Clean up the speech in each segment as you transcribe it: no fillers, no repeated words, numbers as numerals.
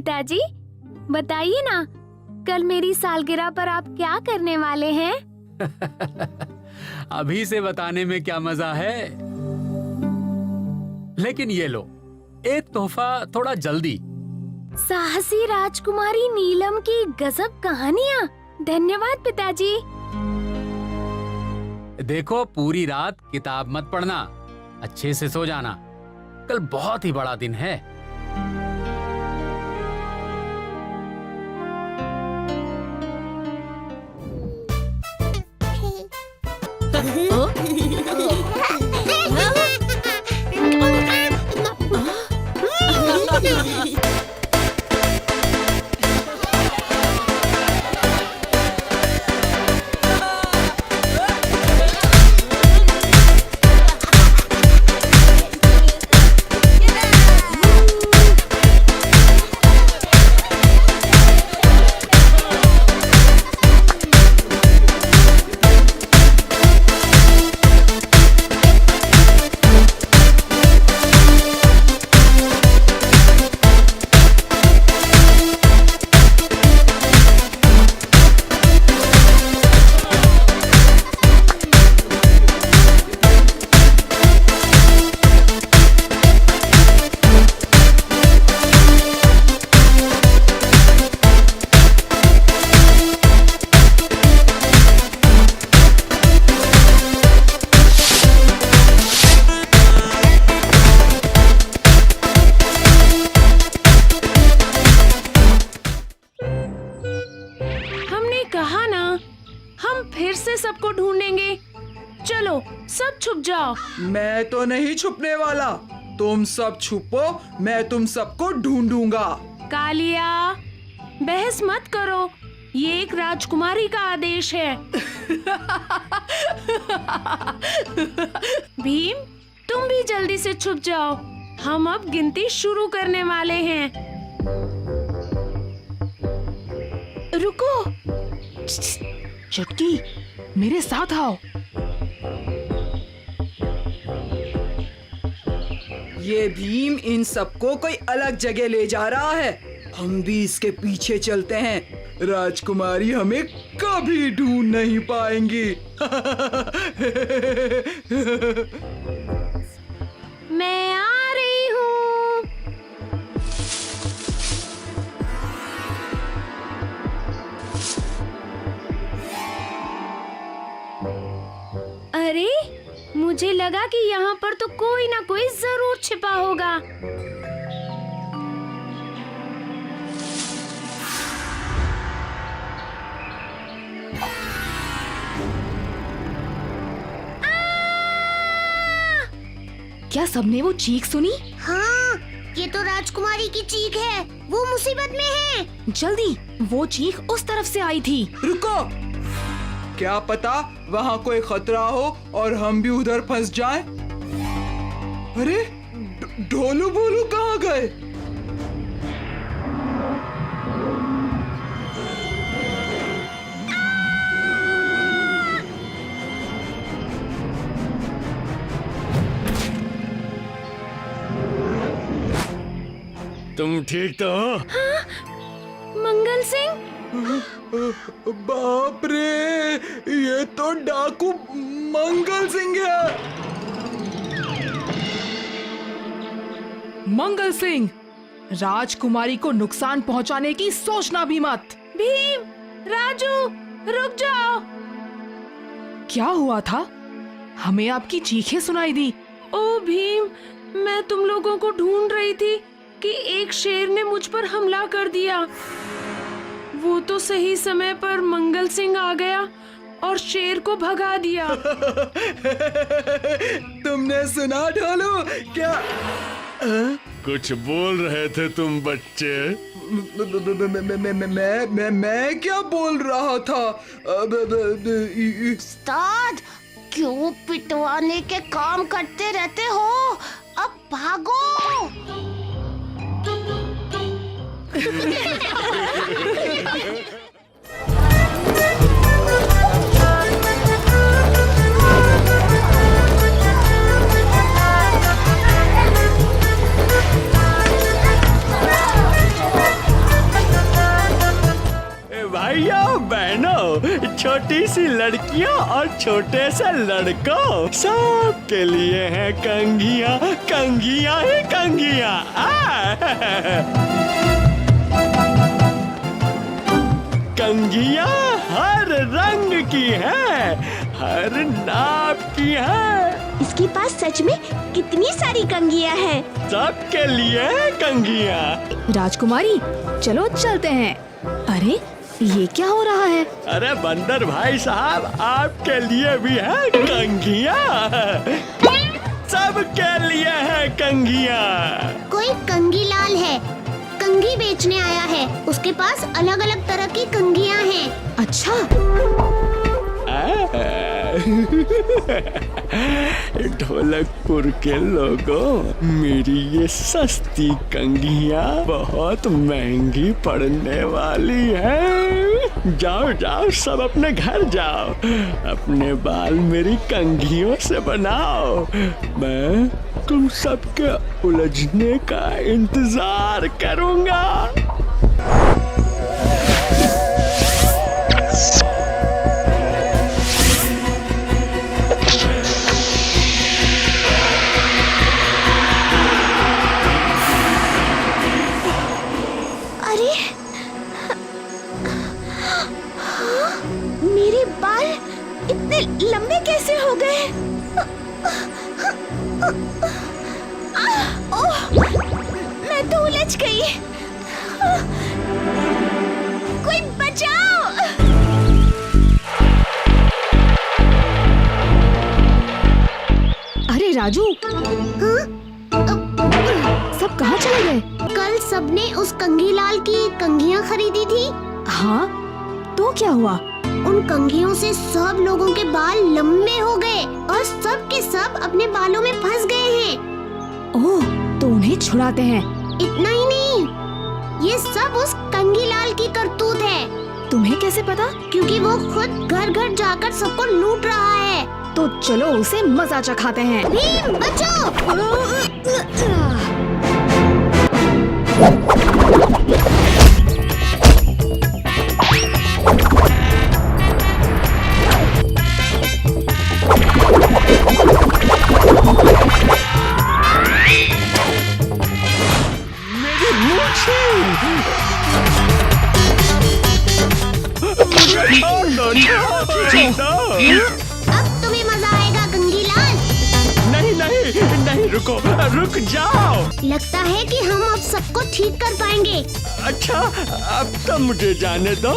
पिताजी, बताइए ना, कल मेरी सालगिरह पर आप क्या करने वाले हैं? अभी से बताने में क्या मजा है, लेकिन ये लो, एक तोहफा थोड़ा जल्दी। साहसी राजकुमारी नीलम की गजब कहानियाँ। धन्यवाद पिताजी। देखो, पूरी रात किताब मत पढ़ना, अच्छे से सो जाना, कल बहुत ही बड़ा दिन है। सबको ढूंढेंगे। चलो सब छुप जाओ। मैं तो नहीं छुपने वाला, तुम सब छुपो, मैं तुम सबको ढूंढूंगा। कालिया, बहस मत करो, ये एक राजकुमारी का आदेश है। भीम, तुम भी जल्दी से छुप जाओ, हम अब गिनती शुरू करने वाले हैं। रुको, चुटकी, मेरे साथ आओ। ये भीम इन सबको कोई अलग जगह ले जा रहा है, हम भी इसके पीछे चलते हैं। राजकुमारी हमें कभी ढूंढ नहीं पाएंगी। मैं आ रही हूँ। अरे, मुझे लगा कि यहाँ पर तो कोई ना कोई जरूर छिपा होगा। क्या सबने वो चीख सुनी? हाँ, ये तो राजकुमारी की चीख है, वो मुसीबत में है। जल्दी, वो चीख उस तरफ से आई थी। रुको, क्या पता वहाँ कोई खतरा हो और हम भी उधर फंस जाएं। अरे, ढोलू बोलू कहाँ गए? तुम ठीक तो हो? हाँ, मंगल सिंह। बाप रे, ये तो डाकू मंगल सिंह है। मंगल सिंह, राजकुमारी को नुकसान पहुंचाने की सोचना भी मत। भीम, राजू, रुक जाओ। क्या हुआ था? हमें आपकी चीखें सुनाई दी। ओ भीम, मैं तुम लोगों को ढूंढ रही थी कि एक शेर ने मुझ पर हमला कर दिया। वो तो सही समय पर मंगल सिंह आ गया और शेर को भगा दिया। तुमने सुना ढोलू? क्या कुछ बोल रहे थे तुम बच्चे? मैं क्या बोल रहा था? उस्ताद, क्यों पिटवाने के काम करते रहते हो? अब भागो। भाइयों बहनों, छोटी सी लड़कियों और छोटे से लड़कों, सबके लिए है कंघियाँ, कंघियाँ ही कंघियाँ। कंघियाँ हर रंग की है, हर नाप की है। इसके पास सच में कितनी सारी कंघियाँ हैं। सबके लिए कंघियाँ। राजकुमारी चलो चलते हैं। अरे ये क्या हो रहा है? अरे बंदर भाई साहब, आपके लिए भी है कंघियाँ, सबके लिए है कंघियाँ। कोई कंघी लाल है, कंघी बेचने आया है। उसके पास अलग अलग तरह की कंघियाँ हैं। अच्छा ढोलकपुर के लोगों, मेरी ये सस्ती कंघियाँ बहुत महंगी पड़ने वाली है। जाओ जाओ, सब अपने घर जाओ, अपने बाल मेरी कंघियों से बनाओ। मैं तुम सबके उलझने का इंतजार करूँगा। मेरे बाल इतने लंबे कैसे हो गए? ओह, मैं तो उलझ गई। कोई बचाओ! अरे राजू, सब कहाँ चले गए? कल सबने उस कंघीलाल की कंघियाँ खरीदी थी। हाँ, तो क्या हुआ? उन कंघियों से सब लोगों के बाल लंबे हो गए और सब के सब अपने बालों में फंस गए हैं। ओह, तो उन्हें छुड़ाते हैं। इतना ही नहीं, ये सब उस कंघीलाल की करतूत है। तुम्हें कैसे पता? क्योंकि वो खुद घर घर जाकर सबको लूट रहा है। तो चलो उसे मजा चखाते हैं। भीम बचो! अब तुम्हें मजा आएगा कंघीलाल। नहीं नहीं नहीं, रुको, रुक जाओ। लगता है कि हम अब सबको ठीक कर पाएंगे। अच्छा, अब तो मुझे जाने दो।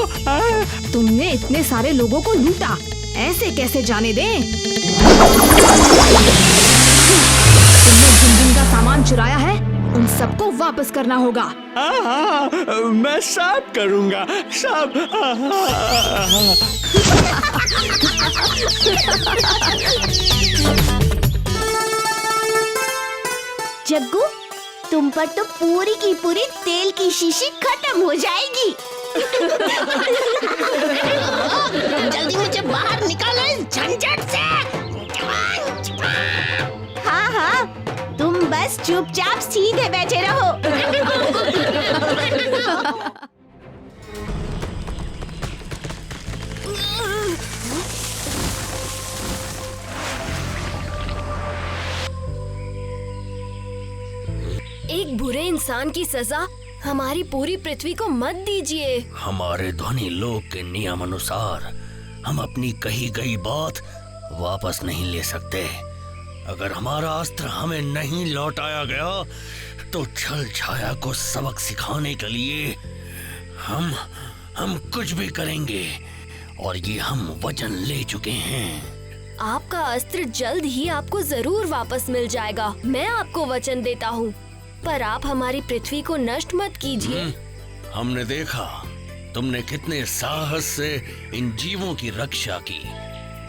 तुमने इतने सारे लोगों को लूटा, ऐसे कैसे जाने दें? तुमने जिन जिन का सामान चुराया है, उन सबको वापस करना होगा। हाँ, मैं सब करूँगा, सब। जग्गू, तुम पर तो पूरी की पूरी तेल की शीशी खत्म हो जाएगी। जल्दी मुझे बाहर निकालो इस झंझट से। हाँ हाँ, तुम बस चुपचाप सीधे बैठे रहो। एक बुरे इंसान की सजा हमारी पूरी पृथ्वी को मत दीजिए। हमारे ध्वनि लोक के नियम अनुसार हम अपनी कही गई बात वापस नहीं ले सकते। अगर हमारा अस्त्र हमें नहीं लौटाया गया तो छल छाया को सबक सिखाने के लिए हम कुछ भी करेंगे, और ये हम वचन ले चुके हैं। आपका अस्त्र जल्द ही आपको जरूर वापस मिल जाएगा, मैं आपको वचन देता हूँ। पर आप हमारी पृथ्वी को नष्ट मत कीजिए। हमने देखा तुमने कितने साहस से इन जीवों की रक्षा की।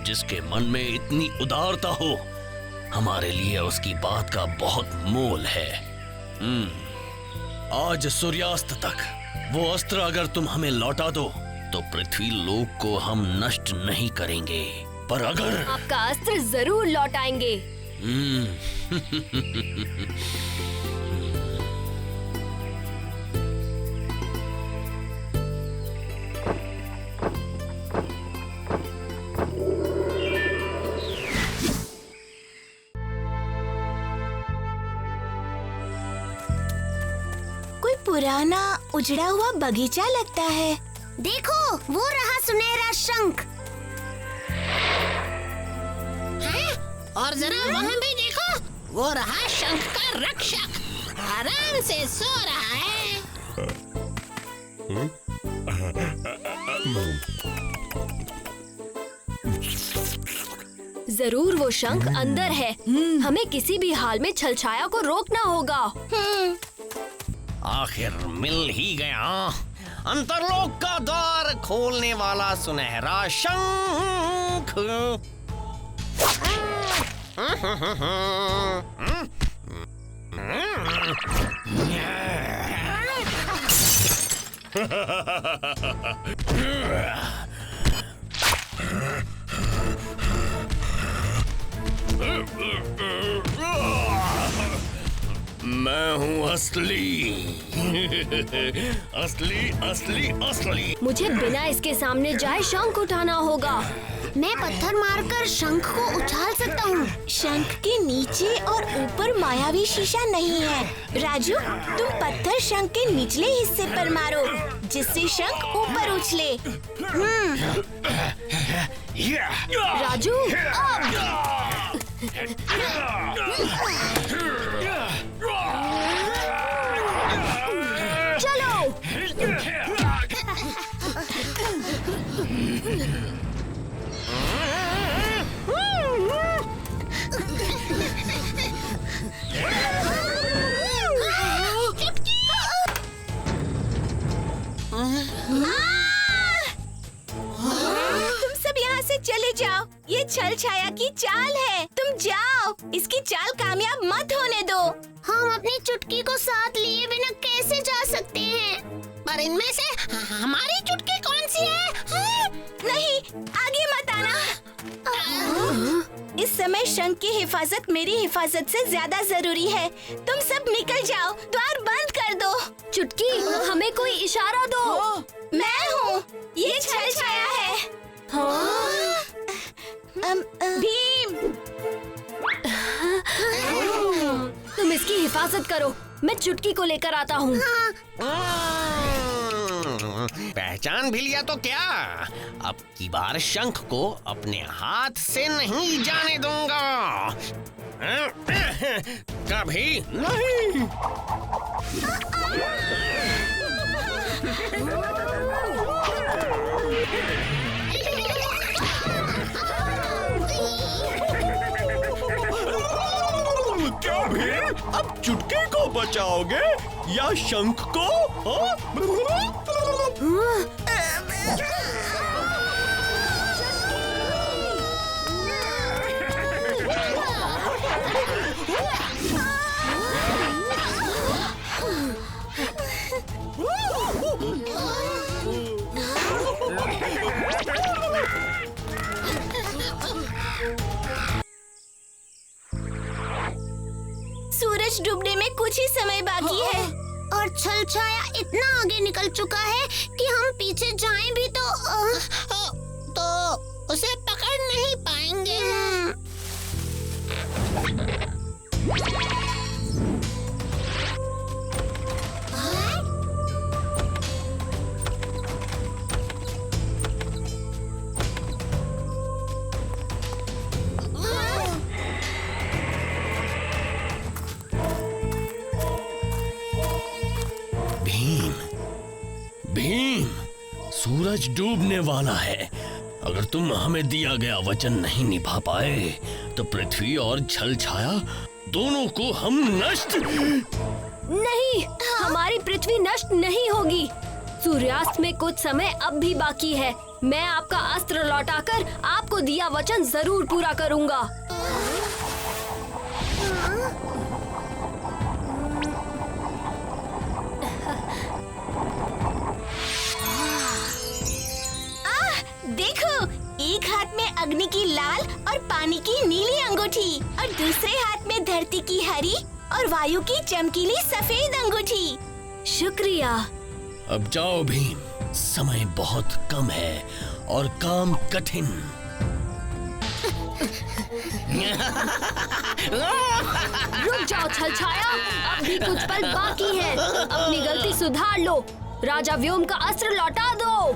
जिसके मन में इतनी उदारता हो, हमारे लिए उसकी बात का बहुत मोल है। आज सूर्यास्त तक वो अस्त्र अगर तुम हमें लौटा दो तो पृथ्वी लोक को हम नष्ट नहीं करेंगे, पर अगर आपका अस्त्र जरूर लौटाएंगे। पुराना उजड़ा हुआ बगीचा लगता है। देखो, वो रहा सुनहरा शंख। हैं? और जरा वहाँ भी देखो, वो रहा शंख का रक्षक, आराम से सो रहा है। जरूर वो शंख अंदर है। हमें किसी भी हाल में छलछाया को रोकना होगा। आखिर मिल ही गया, अंतरलोक का द्वार खोलने वाला सुनहरा शंख। मैं हूँ असली असली असली असली। मुझे बिना इसके सामने जाए शंख उठाना होगा। मैं पत्थर मारकर शंख को उछाल सकता हूँ। शंख के नीचे और ऊपर मायावी शीशा नहीं है। राजू, तुम पत्थर शंख के निचले हिस्से पर मारो, जिससे शंख ऊपर उछले। राजू, चलो। तुम सब यहाँ से चले जाओ। ये छलछाया की चाल है। तुम जाओ, इसकी चाल कामयाब मत होने दो। हम अपनी चुटकी को साथ लिए बिना कैसे जा सकते हैं? पर इनमें से हमारी चुटकी कौन सी है? हाँ? नहीं, आगे मत आना। इस समय शंख की हिफाजत मेरी हिफाजत से ज्यादा जरूरी है। तुम सब निकल जाओ, द्वार बंद कर दो। चुटकी, हमें कोई इशारा दो। मैं हूँ, ये छलछाया है। भीम, तुम इसकी हिफाजत करो, मैं चुटकी को लेकर आता हूँ। पहचान भी लिया तो क्या? अब की बार शंख को अपने हाथ से नहीं जाने दूंगा। कभी नहीं। क्या भीम, अब चुटकी को बचाओगे या शंख को? सूरज डूबने में कुछ ही समय बाकी है और छलछाया इतना आगे निकल चुका है कि हम पीछे जाएं भी तो उसे पकड़ नहीं पाएंगे। भीम, सूरज डूबने वाला है। अगर तुम हमें दिया गया वचन नहीं निभा पाए तो पृथ्वी और छलछाया दोनों को हम नष्ट। नहीं, हमारी पृथ्वी नष्ट नहीं होगी। सूर्यास्त में कुछ समय अब भी बाकी है। मैं आपका अस्त्र लौटाकर आपको दिया वचन जरूर पूरा करूंगा। देखो, एक हाथ में अग्नि की लाल और पानी की नीली अंगूठी और दूसरे हाथ में धरती की हरी और वायु की चमकीली सफेद अंगूठी। शुक्रिया। अब जाओ भीम, समय बहुत कम है और काम कठिन। रुक जाओ छलछाया, अब भी कुछ पल बाकी है। अपनी गलती सुधार लो। राजा व्योम का अस्त्र लौटा दो।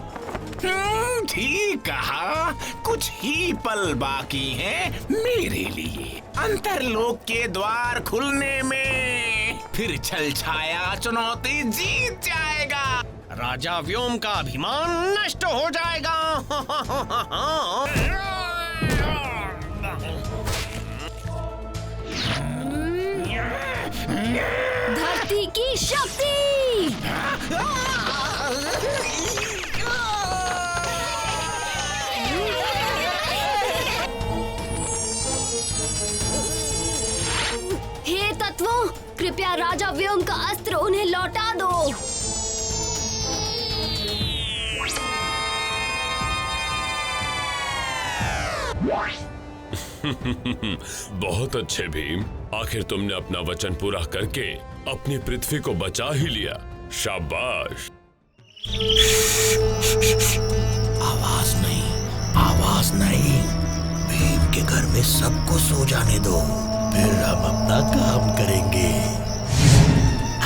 ठीक कहा, कुछ ही पल बाकी हैं मेरे लिए अंतरलोक के द्वार खुलने में। फिर छलछाया चुनौती जीत जाएगा। राजा व्योम का अभिमान नष्ट हो जाएगा। धरती की शक्ति। हे तत्वों, कृपया राजा व्योम का अस्त्र उन्हें लौटा दो। बहुत अच्छे भीम, आखिर तुमने अपना वचन पूरा करके अपनी पृथ्वी को बचा ही लिया। शाबाश। आवाज नहीं, आवाज नहीं। भीम के घर में सबको सो जाने दो, फिर हम अपना काम करेंगे।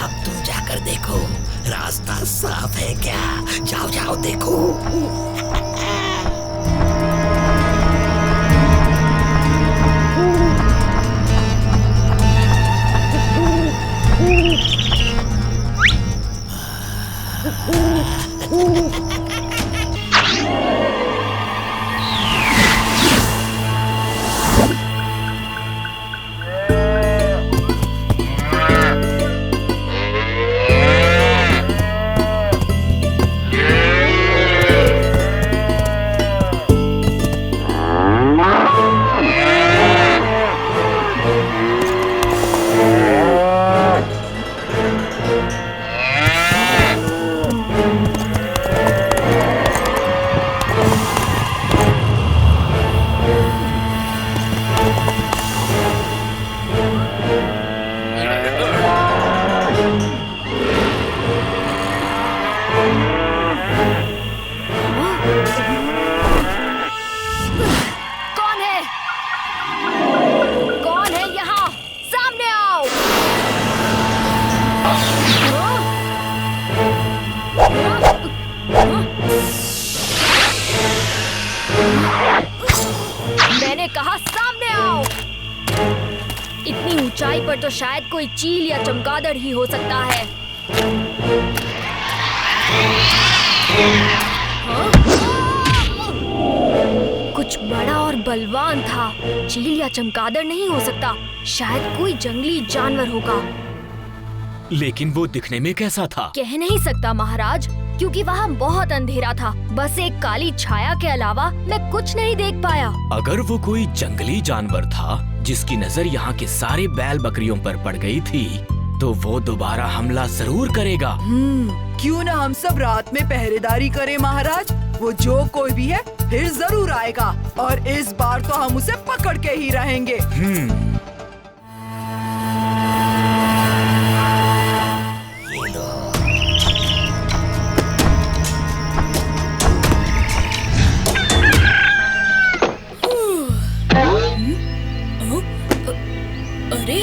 अब तुम जाकर देखो रास्ता साफ है क्या। जाओ जाओ देखो। मैंने कहा सामने आओ। इतनी ऊंचाई पर तो शायद कोई चील या चमगादड़ ही हो सकता है। कुछ बड़ा और बलवान था। चील या चमगादड़ नहीं हो सकता, शायद कोई जंगली जानवर होगा। लेकिन वो दिखने में कैसा था? कह नहीं सकता महाराज, क्योंकि वहाँ बहुत अंधेरा था। बस एक काली छाया के अलावा मैं कुछ नहीं देख पाया। अगर वो कोई जंगली जानवर था जिसकी नजर यहाँ के सारे बैल बकरियों पर पड़ गई थी, तो वो दोबारा हमला जरूर करेगा। क्यों ना हम सब रात में पहरेदारी करें महाराज। वो जो कोई भी है फिर जरूर आएगा, और इस बार तो हम उसे पकड़ के ही रहेंगे। अरे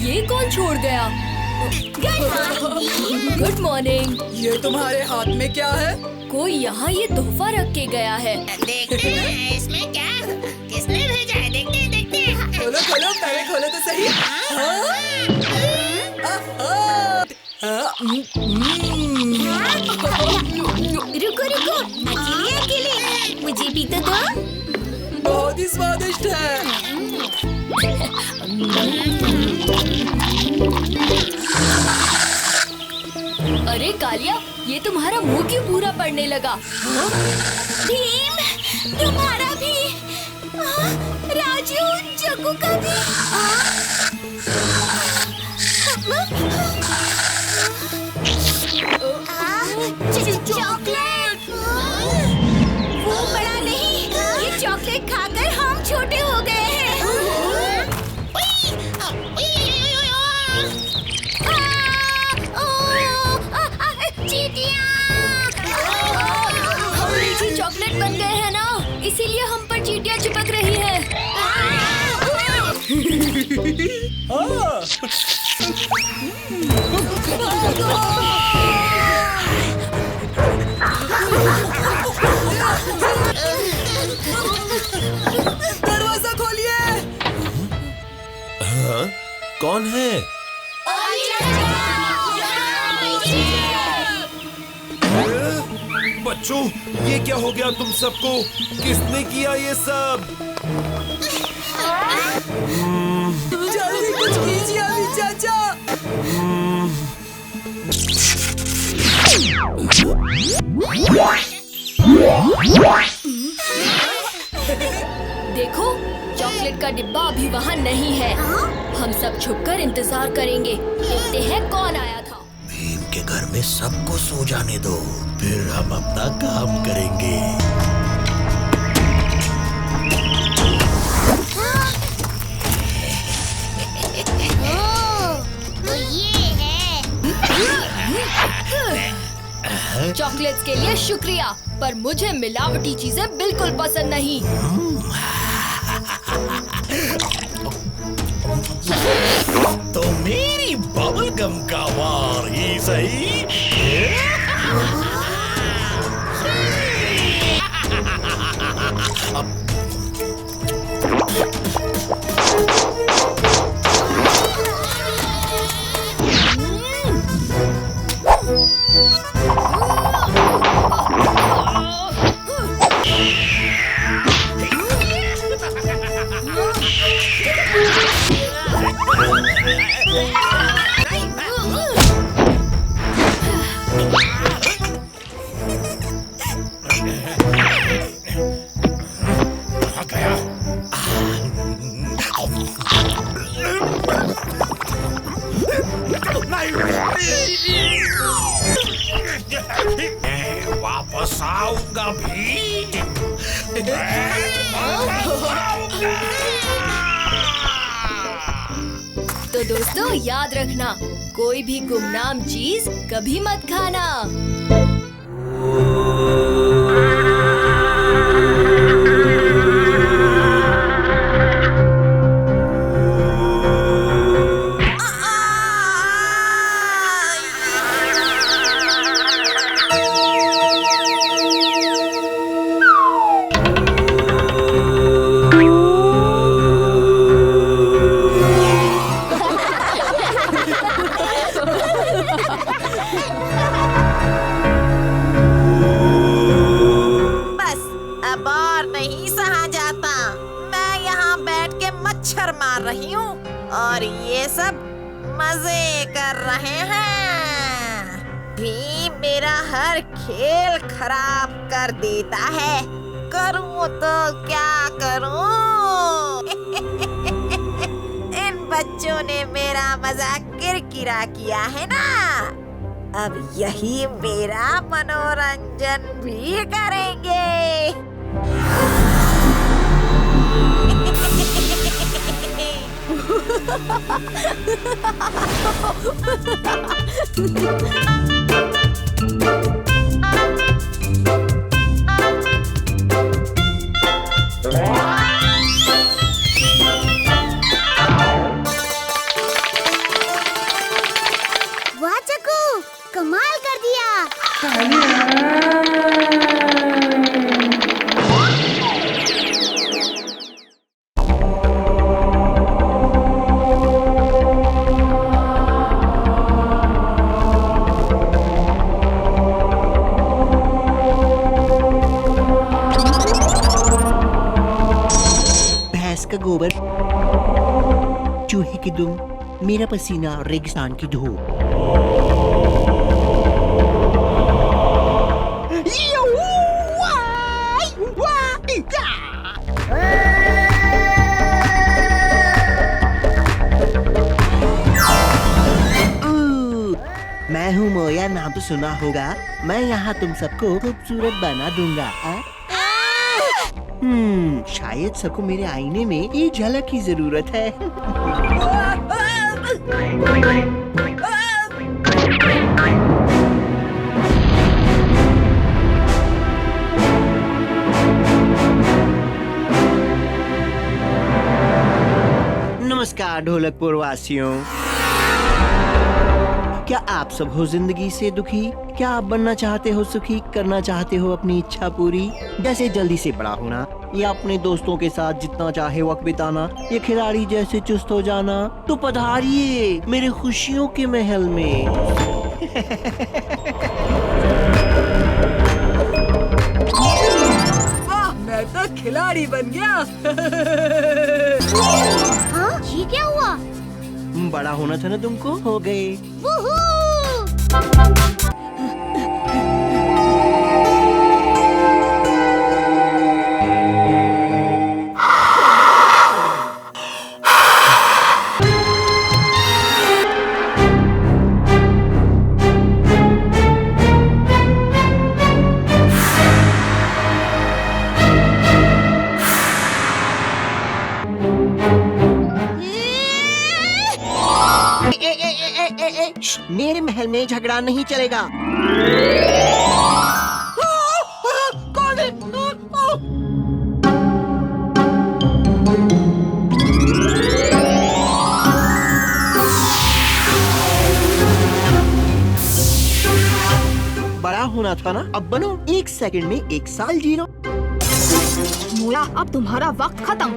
ये कौन छोड़ गया? Good morning. ये तुम्हारे हाथ में क्या है? कोई यहाँ ये तोहफा रख के गया है। देखते हैं इसमें क्या, किसने भेजा है। देखते हैं देखते हैं। खोलो खोलो, पहले खोलो तो सही। रुको रुको, अकेले अकेले मुझे भी तो दो। बहुत ही स्वादिष्ट है। अरे कालिया, ये तुम्हारा मुंह क्यों पूरा पड़ने लगा? भीम, तुम्हारा भी। राजू, जग्गू का भी। चॉकलेट। वो बड़ा नहीं, ये चॉकलेट खाकर हम छोटे हो गए हैं। हम मीठी चॉकलेट बन गए हैं ना, इसीलिए हम पर चींटियां चींटियां चिपक रही हैं। दरवाजा खोलिए। हाँ? कौन है? बच्चों, ये क्या हो गया तुम सबको? किसने किया ये सब? जल्दी कुछ कीजिए अभी चाचा। देखो, चॉकलेट का डिब्बा अभी वहाँ नहीं है। हम सब छुपकर इंतजार करेंगे, देखते हैं कौन आया था। भीम के घर में सबको सो जाने दो, फिर हम अपना काम करेंगे। तो ये है। चॉकलेट्स के लिए शुक्रिया, पर मुझे मिलावटी चीजें बिल्कुल पसंद नहीं। तो मेरी बबल गम का वार ही सही। वापस आऊंगा भीम। तो दोस्तों याद रखना, कोई भी गुमनाम चीज कभी मत खाना। मार रही हूँ और ये सब मजे कर रहे हैं। भीम मेरा हर खेल खराब कर देता है, करूँ तो क्या करूँ? इन बच्चों ने मेरा मजाक किरकिरा किया है ना, अब यही मेरा मनोरंजन भी करेंगे। वाह चक्कू, कमाल कर दिया। का गोबर, चूहे की दुम, मेरा पसीना और रेगिस्तान की धूप। मैं हूँ मोया, नाम तो सुना होगा। मैं यहाँ तुम सबको खूबसूरत बना दूंगा। शायद सबको मेरे आईने में एक झलक की जरूरत है। नमस्कार ढोलकपुर वासियों। क्या आप सब हो जिंदगी से दुखी? क्या आप बनना चाहते हो सुखी, करना चाहते हो अपनी इच्छा पूरी, जैसे जल्दी से बड़ा होना या अपने दोस्तों के साथ जितना चाहे वक्त बिताना, ये खिलाड़ी जैसे चुस्त हो जाना? तो पधारिए मेरे खुशियों के महल में। वाह, मैं तो खिलाड़ी बन गया। हाँ, ये क्या हुआ? बड़ा होना था ना तुमको, हो गए। मेरे महल में झगड़ा नहीं चलेगा। कौन है? बड़ा होना था ना, अब बनो। 1 सेकंड में 1 साल जी लो। मोया, अब तुम्हारा वक्त खत्म।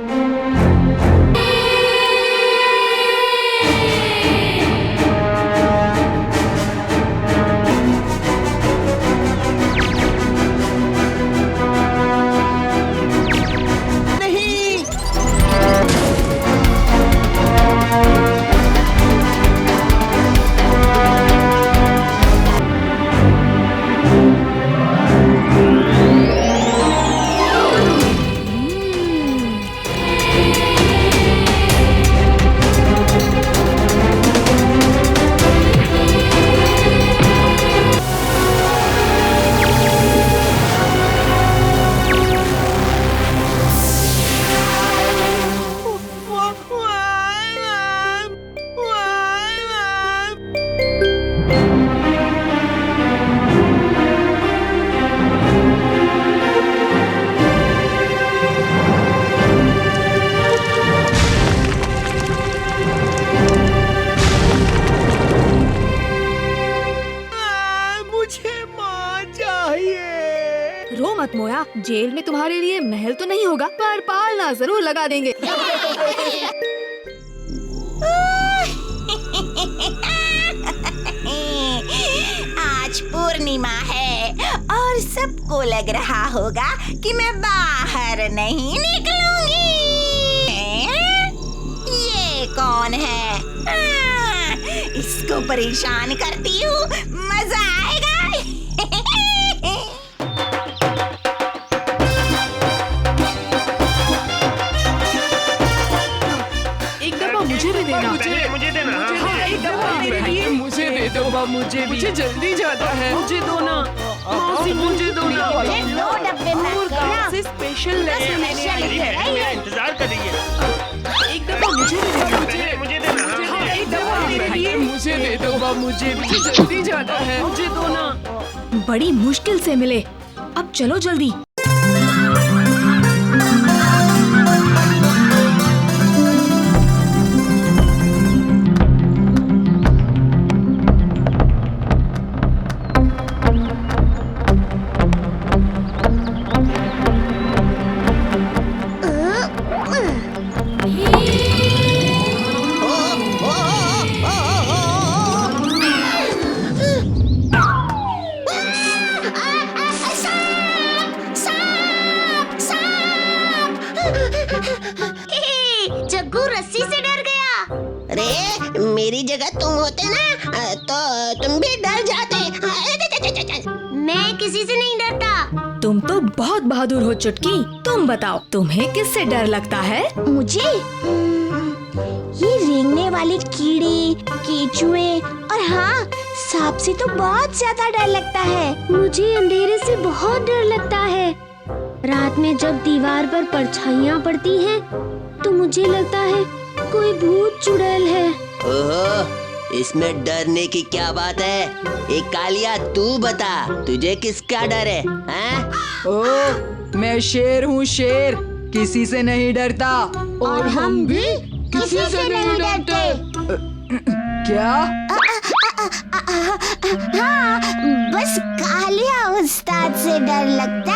रो मत मोया, जेल में तुम्हारे लिए महल तो नहीं होगा, पर पालना जरूर लगा देंगे। आज पूर्णिमा है और सबको लग रहा होगा कि मैं बाहर नहीं निकलूंगी। ये कौन है? इसको परेशान करती हूँ, मजा आएगा। एक डब्बा मुझे भी देना। मुझे देना। एक डब्बा मेरे लिए। मुझे दे दो। मुझे जल्दी जाना है। मुझे दो ना मौसी, मुझे दो ना। मुझे 2 डब्बे अंगूर गांव से स्पेशल लेने आई है। इंतजार करेंगे। एक डब्बा मुझे भी देना। मुझे देना। एक डब्बा मेरे लिए। मुझे दे दो। मुझे जल्दी जाना है। मुझे दो ना। बड़ी मुश्किल से मिले, अब चलो जल्दी। जग्गू रस्सी से डर गया। अरे मेरी जगह तुम होते ना तो तुम भी डर जाते। मैं किसी से नहीं डरता। तुम तो बहुत बहादुर हो चुटकी। तुम बताओ, तुम्हें किससे डर लगता है? मुझे ये रेंगने वाले कीड़े, केचुए और हाँ, सांप से तो बहुत ज्यादा डर लगता है। मुझे अंधेरे से बहुत डर लगता है। रात में जब दीवार पर परछाइयाँ पड़ती हैं, तो मुझे लगता है कोई भूत चुड़ैल है। ओहो, इसमें डरने की क्या बात है? एक कालिया, तू बता, तुझे किसका डर है? हैं? ओ, मैं शेर हूँ, शेर, किसी से नहीं डरता। और हम भी किसी से नहीं क्या? हाँ, बस कालिया उस्ताद से डर लगता